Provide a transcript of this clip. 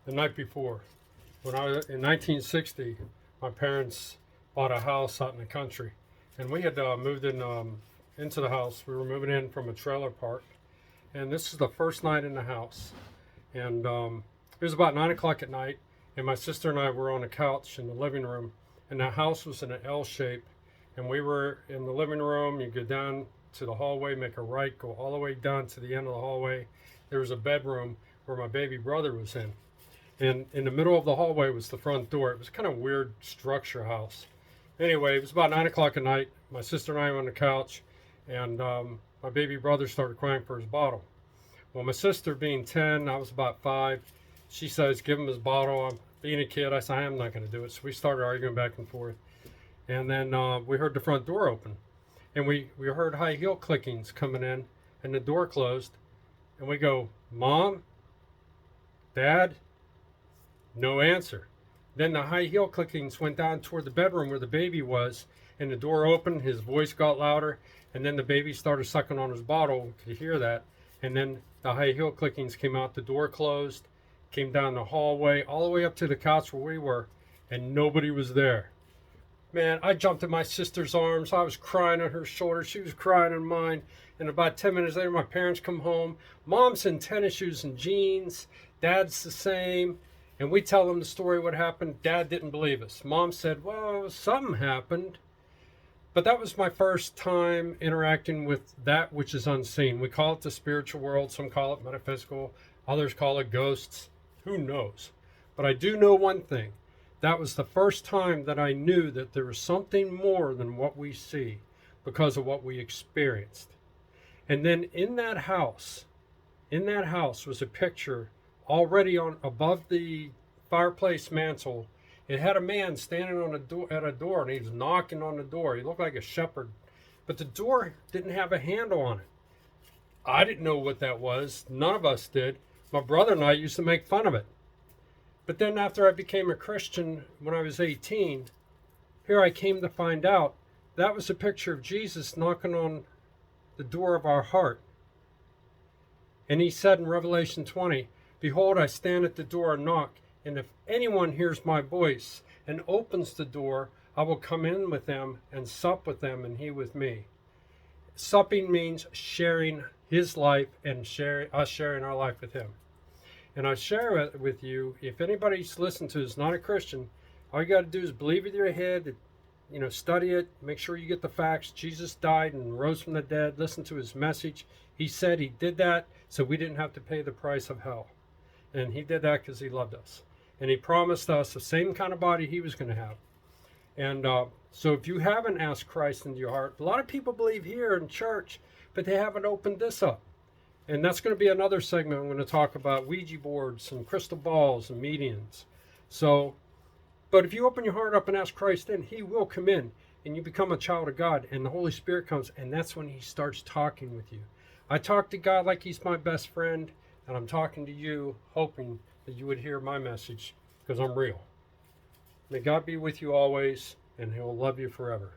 the night before. When I was in 1960, my parents bought a house out in the country, and we had moved in into the house. We were moving in from a trailer park, and this is the first night in the house. And it was about 9 o'clock at night, and my sister and I were on a couch in the living room, and the house was in an L shape, and we were in the living room. You go down to the hallway, make a right, go all the way down to the end of the hallway. There was a bedroom where my baby brother was in. And in the middle of the hallway was the front door. It was kind of weird structure house. Anyway, it was about 9 o'clock at night. My sister and I were on the couch, and my baby brother started crying for his bottle. Well, my sister being 10, I was about 5, she says, give him his bottle. I'm being a kid, I said, I'm not going to do it. So we started arguing back and forth. And then we heard the front door open. And we heard high heel clickings coming in, and the door closed. And we go, Mom? Dad? No answer. Then the high heel clickings went down toward the bedroom where the baby was, and the door opened, his voice got louder, and then the baby started sucking on his bottle. You could hear that. And then the high heel clickings came out, the door closed, came down the hallway, all the way up to the couch where we were, and nobody was there. Man, I jumped in my sister's arms. I was crying on her shoulder. She was crying on mine. And about 10 minutes later, my parents come home. Mom's in tennis shoes and jeans. Dad's the same. And we tell them the story, what happened. Dad didn't believe us. Mom said, well, something happened. But that was my first time interacting with that which is unseen. We call it the spiritual world. Some call it metaphysical. Others call it ghosts. Who knows? But I do know one thing. That was the first time that I knew that there was something more than what we see because of what we experienced. And then in that house was a picture already on above the fireplace mantle. It had a man standing on a door at a door, and he was knocking on the door. He looked like a shepherd, but the door didn't have a handle on it. I didn't know what that was. None of us did. My brother and I used to make fun of it. But then after I became a Christian when I was 18, here I came to find out that was a picture of Jesus knocking on the door of our heart. And he said in Revelation 20, behold, I stand at the door and knock, and if anyone hears my voice and opens the door, I will come in with them and sup with them and he with me. Supping means sharing his life and us sharing our life with him. And I share it with you. If anybody's listened to is not a Christian, all you got to do is believe with your head, study it, make sure you get the facts. Jesus died and rose from the dead. Listen to his message. He said he did that so we didn't have to pay the price of hell. And he did that because he loved us. And he promised us the same kind of body he was going to have. And so if you haven't asked Christ into your heart, a lot of people believe here in church, but they haven't opened this up. And that's going to be another segment. I'm going to talk about Ouija boards and crystal balls and mediums. So, but if you open your heart up and ask Christ in, he will come in and you become a child of God and the Holy Spirit comes, and that's when he starts talking with you. I talk to God like he's my best friend, and I'm talking to you hoping that you would hear my message because I'm real. May God be with you always, and he'll love you forever.